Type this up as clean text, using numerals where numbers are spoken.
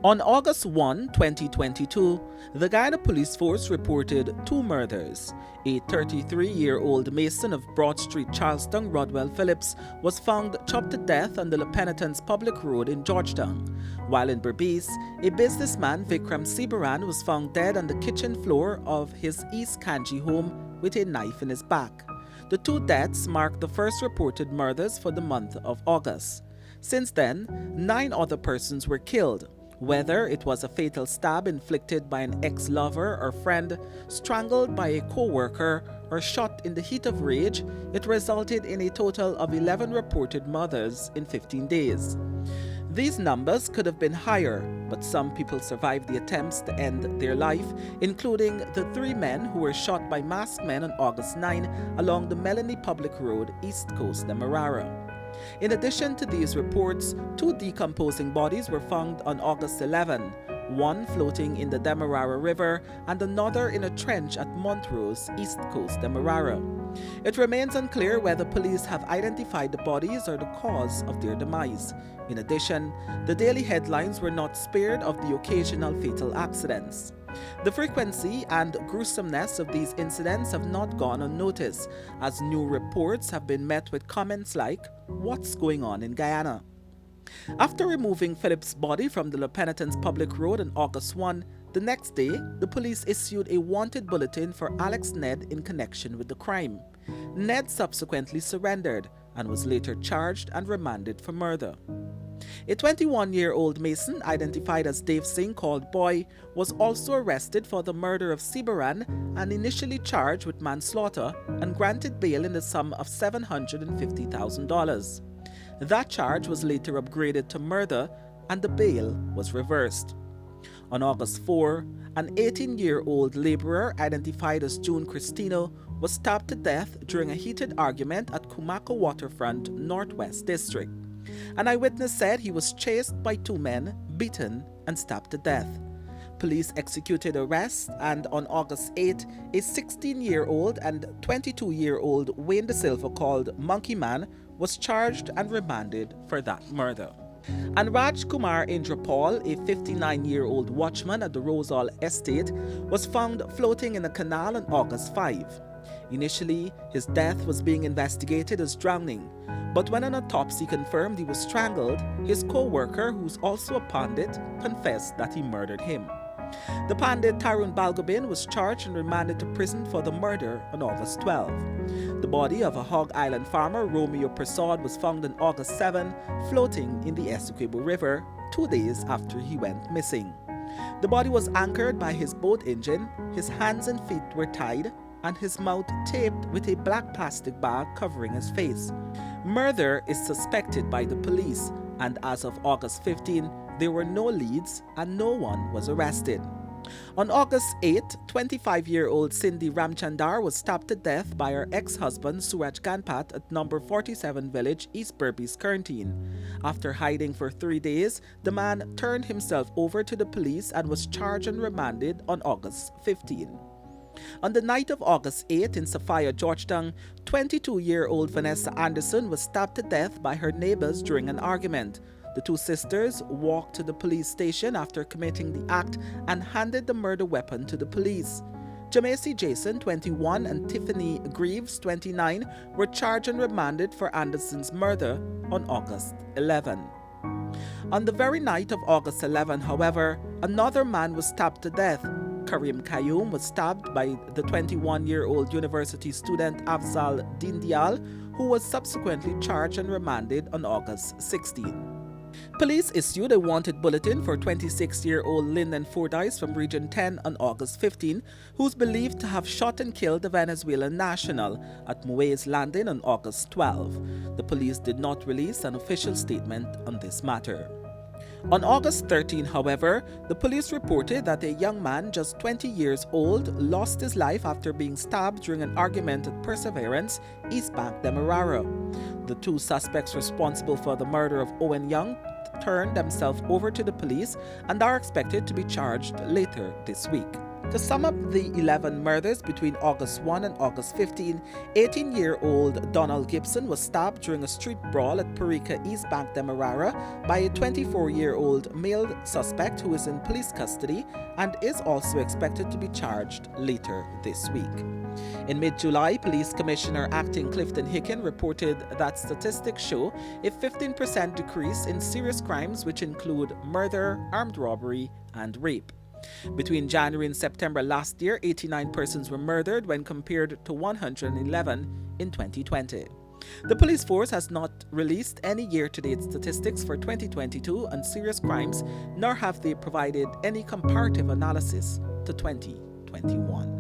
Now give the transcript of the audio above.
On August 1, 2022, the Guyana Police Force reported two murders. A 33-year-old mason of Broad Street, Charleston, Rodwell Phillips, was found chopped to death on the La Penitence Public Road in Georgetown, while in Berbice, a businessman, Vikram Sibaran, was found dead on the kitchen floor of his East Kanji home with a knife in his back. The two deaths marked the first reported murders for the month of August. Since then, 9 other persons were killed. Whether it was a fatal stab inflicted by an ex-lover or friend, strangled by a co-worker, or shot in the heat of rage, it resulted in a total of 11 reported murders in 15 days. These numbers could have been higher, but some people survived the attempts to end their life, including the 3 men who were shot by masked men on August 9 along the Melanie Public Road, East Coast, Demerara. In addition to these reports, 2 decomposing bodies were found on August 11, one floating in the Demerara River and another in a trench at Montrose, East Coast, Demerara. It remains unclear whether police have identified the bodies or the cause of their demise. In addition, the daily headlines were not spared of the occasional fatal accidents. The frequency and gruesomeness of these incidents have not gone unnoticed, as new reports have been met with comments like, "What's going on in Guyana?" After removing Phillips' body from the La Penitence Public Road on August 1, the next day, the police issued a wanted bulletin for Alex Ned in connection with the crime. Ned subsequently surrendered and was later charged and remanded for murder. A 21-year-old Mason, identified as Dave Singh, called Boy, was also arrested for the murder of Sibaran and initially charged with manslaughter and granted bail in the sum of $750,000. That charge was later upgraded to murder and the bail was reversed. On August 4, an 18-year-old laborer identified as June Cristino was stabbed to death during a heated argument at Kumako Waterfront, Northwest District. An eyewitness said he was chased by 2 men, beaten, and stabbed to death. Police executed arrests, and on August 8, a 16-year-old and 22-year-old Wayne De Silva, called Monkey Man, was charged and remanded for that murder. And Raj Kumar Indrapal, a 59-year-old watchman at the Rosal Estate, was found floating in a canal on August 5. Initially, his death was being investigated as drowning, but when an autopsy confirmed he was strangled, his co-worker, who's also a pandit, confessed that he murdered him. The pandit Tarun Balgobin was charged and remanded to prison for the murder on August 12. The body of a Hog Island farmer, Romeo Prasad, was found on August 7, floating in the Essequibo River, 2 days after he went missing. The body was anchored by his boat engine, his hands and feet were tied, and his mouth taped with a black plastic bag covering his face. Murder is suspected by the police, and as of August 15, there were no leads and no one was arrested. On August 8, 25-year-old Cindy Ramchandar was stabbed to death by her ex-husband Suraj Ganpat at number 47 Village, East Berbice, Curntine. After hiding for 3 days, the man turned himself over to the police and was charged and remanded on August 15. On the night of August 8 in Sophia, Georgetown, 22-year-old Vanessa Anderson was stabbed to death by her neighbors during an argument. The 2 sisters walked to the police station after committing the act and handed the murder weapon to the police. Jamesi Jason, 21, and Tiffany Greaves, 29, were charged and remanded for Anderson's murder on August 11. On the very night of August 11, however, another man was stabbed to death. Karim Kayoum was stabbed by the 21-year-old university student Afzal Dindial, who was subsequently charged and remanded on August 16. Police issued a wanted bulletin for 26-year-old Lyndon Fordyce from Region 10 on August 15, who's believed to have shot and killed the Venezuelan national at Mue's Landing on August 12. The police did not release an official statement on this matter. On August 13, however, the police reported that a young man just 20 years old lost his life after being stabbed during an argument at Perseverance, East Bank, Demerara. The 2 suspects responsible for the murder of Owen Young turned themselves over to the police and are expected to be charged later this week. To sum up the 11 murders between August 1 and August 15, 18-year-old Donald Gibson was stabbed during a street brawl at Parika, East Bank, Demerara by a 24-year-old male suspect who is in police custody and is also expected to be charged later this week. In mid-July, Police Commissioner Acting Clifton Hicken reported that statistics show a 15% decrease in serious crimes which include murder, armed robbery, and rape. Between January and September last year, 89 persons were murdered when compared to 111 in 2020. The police force has not released any year-to-date statistics for 2022 on serious crimes, nor have they provided any comparative analysis to 2021.